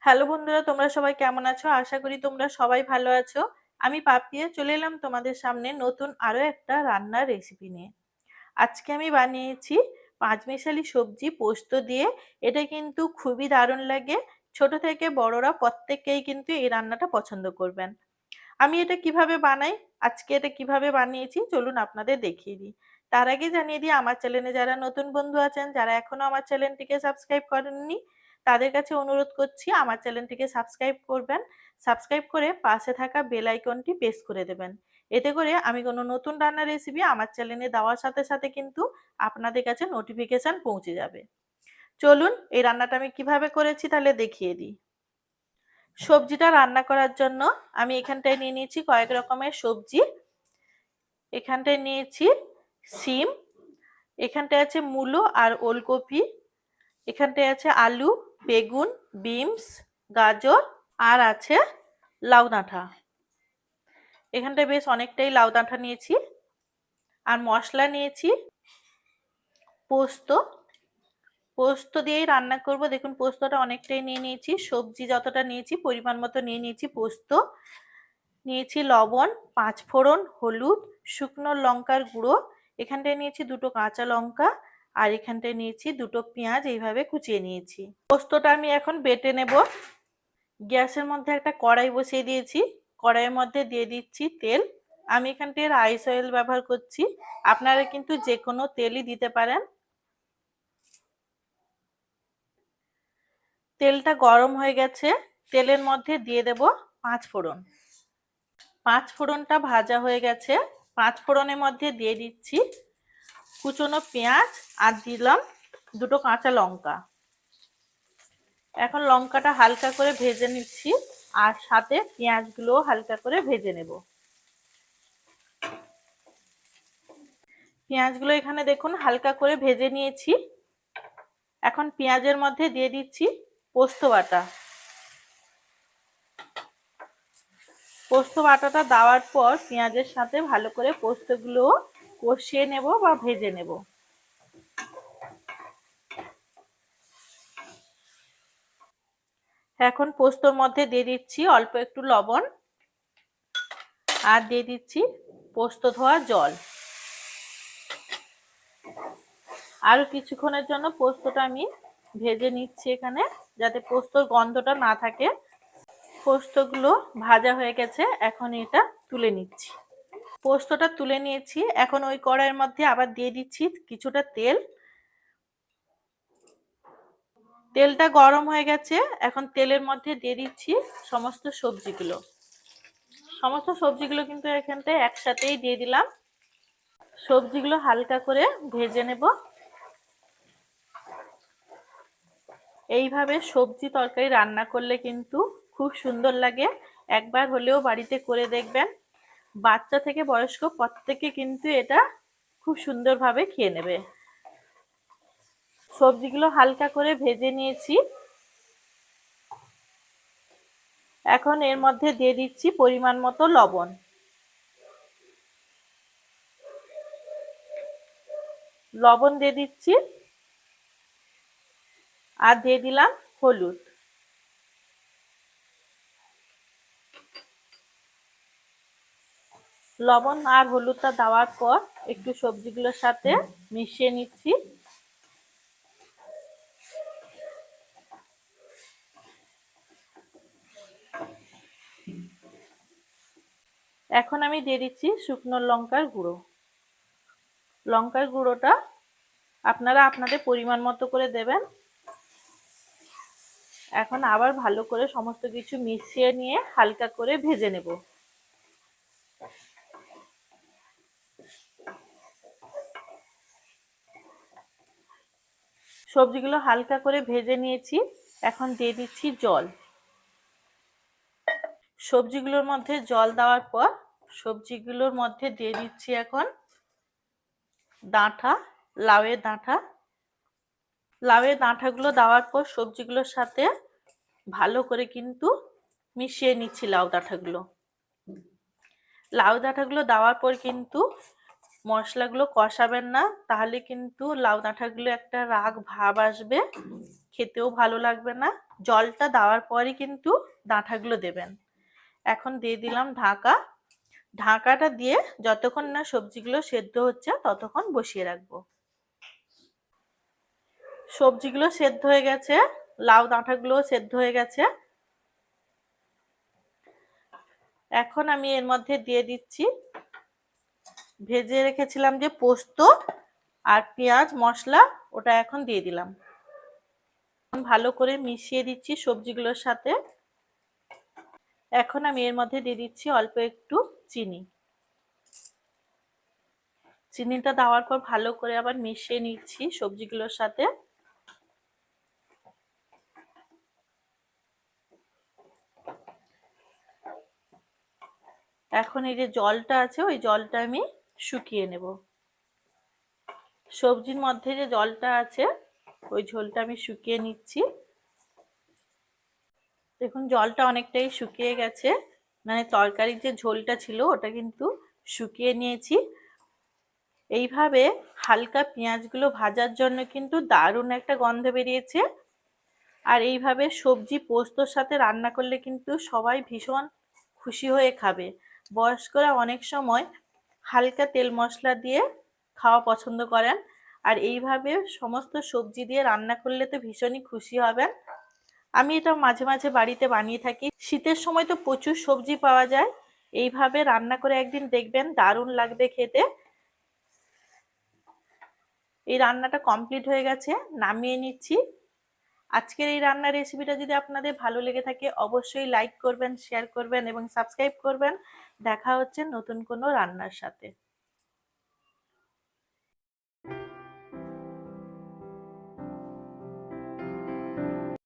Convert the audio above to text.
Hello বন্ধুরা, তোমরা সবাই কেমন আছো? আশা করি তোমরা সবাই ভালো আছো। আমি পাপিয়া চলে এলাম তোমাদের সামনে নতুন আরো একটা রান্নার রেসিপি নিয়ে। আজকে আমি বানিয়েছি পাঁচমিশালি সবজি পোস্ত দিয়ে। এটা কিন্তু খুবই দারুণ লাগে। ছোট থেকে বড়রা প্রত্যেকেই কিন্তু এই রান্নাটা পছন্দ করবেন। আমি এটা কিভাবে বানাই, আজকে এটা কিভাবে বানিয়েছি চলুন আপনাদের দেখিয়ে দিই। তার আগে জানিয়ে দিই, আমার চ্যানেলে যারা নতুন বন্ধু আছেন, যারা এখনো আমার চ্যানেলটিকে সাবস্ক্রাইব করেননি, তাদের কাছে অনুরোধ করছি আমার চ্যানেলটিকে সাবস্ক্রাইব করবেন। সাবস্ক্রাইব করে পাশে থাকা বেল আইকনটি প্রেস করে দেবেন। এতে করে আমি কোনো নতুন রান্নার রেসিপি আমার চ্যানেলে দেওয়ার সাথে সাথে কিন্তু আপনাদের কাছে নোটিফিকেশন পৌঁছে যাবে। চলুন এই রান্নাটা আমি কিভাবে করেছি তাহলে দেখিয়ে দিই। সবজিটা রান্না করার জন্য আমি এখানটায় নিয়ে নিয়েছি কয়েক রকমের সবজি। এখানটায় নিয়েছি সিম, এখানটায় আছে মূলো আর ওলকপি, এখানটায় আছে আলু, বেগুন, বিনস, গাজর আর আছে লাউ ডাঁটা। এখানটায় বেশ অনেকটাই লাউ ডাঁটা নিয়েছি। আর মশলা নিয়েছি পোস্ত। পোস্ত দিয়েই রান্না করব। দেখুন পোস্তটা অনেকটাই নিয়ে নিয়েছি, সবজি যতটা নিয়েছি পরিমাণ মতো নিয়ে নিয়েছি পোস্ত। নিয়েছি লবণ, পাঁচফোড়ন, হলুদ, শুকনো লঙ্কার গুঁড়ো, এখানটায় নিয়েছি দুটো কাঁচা লঙ্কা, আর এখানটায় নিয়েছি দুটো পেঁয়াজ এইভাবে কুচিয়ে নিয়েছি। পোস্তটা আমি এখন বেটে নেব। গ্যাসের মধ্যে একটা কড়াই বসিয়ে দিয়েছি, কড়াইয়ের মধ্যে দিয়ে দিচ্ছি তেল। আমি এখানটায় রাইস অয়েল ব্যবহার করছি, আপনারা কিন্তু যে কোনো তেলই দিতে পারেন। তেলটা গরম হয়ে গেছে, তেলের মধ্যে দিয়ে দেব পাঁচফোড়ন। পাঁচফোড়নটা ভাজা হয়ে গেছে, পাঁচফোড়নের মধ্যে দিয়ে দিচ্ছি কুচনো পেঁয়াজ আর দিলাম দুটো কাঁচা লঙ্কা। এখন লঙ্কাটা হালকা করে ভেজে নিচ্ছি আর সাথে পেঁয়াজগুলো হালকা করে ভেজে নেব। পেঁয়াজগুলো এখানে দেখুন হালকা করে ভেজে নিয়েছি। এখন পেঁয়াজের মধ্যে দিয়ে দিচ্ছি পোস্ত বাটা। পোস্ত বাটাটা দেওয়ার পর পেঁয়াজের সাথে ভালো করে পোস্তগুলো কষিয়ে নেব বা ভেজে নেব। এখন পোস্তর মধ্যে দিয়ে দিচ্ছি অল্প একটু লবণ আর দিয়ে দিচ্ছি পোস্ত ধোয়া জল। আরো কিছুক্ষণের জন্য পোস্তটা আমি ভেজে নিচ্ছি এখানে, যাতে পোস্তর গন্ধটা না থাকে। পোস্তগুলো ভাজা হয়ে গেছে, এখন এটা তুলে নিচ্ছি। পোস্তটা তুলে নিয়েছি, এখন ওই কড়াইয়ের মধ্যে আবার দিয়ে দিচ্ছি কিছুটা তেল। তেলটা গরম হয়ে গেছে, এখন তেলের মধ্যে দিয়ে দিচ্ছি সমস্ত সবজিগুলো। সমস্ত সবজিগুলো কিন্তু এখানটায় একসাথেই দিয়ে দিলাম। সবজিগুলো হালকা করে ভেজে নেব। এইভাবে সবজি তরকারি রান্না করলে কিন্তু খুব সুন্দর লাগে। একবার হলেও বাড়িতে করে দেখবেন, বাচ্চা থেকে বয়স্ক প্রত্যেকে কিন্তু এটা খুব সুন্দরভাবে খেয়ে নেবে। সবজিগুলো হালকা করে ভেজে নিয়েছি, এখন এর মধ্যে দিয়ে দিচ্ছি পরিমাণ মতো লবণ। লবণ দিয়ে দিচ্ছি আর দিয়ে দিলাম হলুদ। লবণ আর হলুদটা দেওয়ার পর একটু সবজিগুলোর সাথে মিশিয়ে নিচ্ছি। এখন আমি দিয়ে দিচ্ছি শুকনো লঙ্কার গুঁড়ো। লঙ্কার গুঁড়োটা আপনারা আপনাদের পরিমাণ মতো করে দেবেন। এখন আবার ভালো করে সমস্ত কিছু মিশিয়ে নিয়ে হালকা করে ভেজে নেব। সবজিগুলো হালকা করে ভেজে নিয়েছি, এখন দিয়ে দিচ্ছি জল। সবজিগুলোর মধ্যে জল দেওয়ার পর সবজিগুলোর মধ্যে দিয়ে দিচ্ছি এখন ডাঁটা, লাউয়ের ডাঁটা। লাউয়ের ডাঁটাগুলো দেওয়ার পর সবজিগুলোর সাথে ভালো করে কিন্তু মিশিয়ে নিচ্ছি লাউ ডাঁটাগুলো। লাউ ডাঁটাগুলো দেওয়ার পর কিন্তু মশলাগুলো কষাবেন না, তাহলে কিন্তু লাউ ডাঁটাগুলো একটা রাগ ভাব আসবে, খেতেও ভালো লাগবে না। জলটা দেওয়ার পরই কিন্তু ডাঁটাগুলো দেবেন। এখন দিয়ে দিলাম ঢাকা। ঢাকাটা দিয়ে যতক্ষণ না সবজিগুলো সেদ্ধ হচ্ছে ততক্ষণ বসিয়ে রাখবো। সবজিগুলো সেদ্ধ হয়ে গেছে, লাউ ডাঁটাগুলো সেদ্ধ হয়ে গেছে। এখন আমি এর মধ্যে দিয়ে দিচ্ছি ভেজে রেখেছিলাম যে পোস্ত আর পেঁয়াজ মশলা, ওটা এখন দিয়ে দিলাম। ভালো করে মিশিয়ে দিচ্ছি সবজিগুলোর সাথে। এখন আমি এর মধ্যে দিয়ে দিচ্ছি অল্প একটু চিনি। চিনিটা দেওয়ার পর ভালো করে আবার মিশিয়ে নিচ্ছি সবজিগুলোর সাথে। এখন এই যে জলটা আছে ওই জলটা আমি শুকিয়ে নেব। সবজির মধ্যে যে জলটা আছে ওই ঝোলটা আমি শুকিয়ে নিচ্ছি। দেখুন জলটা অনেকটাই শুকিয়ে গেছে, মানে তরকারির যে ঝোলটা ছিল ওটা কিন্তু শুকিয়ে নিয়েছি। এইভাবে হালকা পেঁয়াজগুলো ভাজার জন্য কিন্তু দারুণ একটা গন্ধ বেরিয়েছে। আর এইভাবে সবজি পোস্তর সাথে রান্না করলে কিন্তু সবাই ভীষণ খুশি হয়ে খাবে। বয়স্করা অনেক সময় হালকা তেল মশলা দিয়ে খাওয়া পছন্দ করেন, আর এইভাবে সমস্ত সবজি দিয়ে রান্না করলে তো ভীষণই খুশি হবেন। আমি এটা মাঝে মাঝে বাড়িতে বানিয়ে থাকি। শীতের সময় তো প্রচুর সবজি পাওয়া যায়, এইভাবে রান্না করে একদিন দেখবেন দারুণ লাগবে খেতে। এই রান্নাটা কমপ্লিট হয়ে গেছে, নামিয়ে নিচ্ছি। আজকের এই রান্নার রেসিপিটা যদি আপনাদের ভালো লেগে থাকে অবশ্যই লাইক করবেন, শেয়ার করবেন এবং সাবস্ক্রাইব করবেন। দেখা হচ্ছে নতুন কোনো রান্নার সাথে।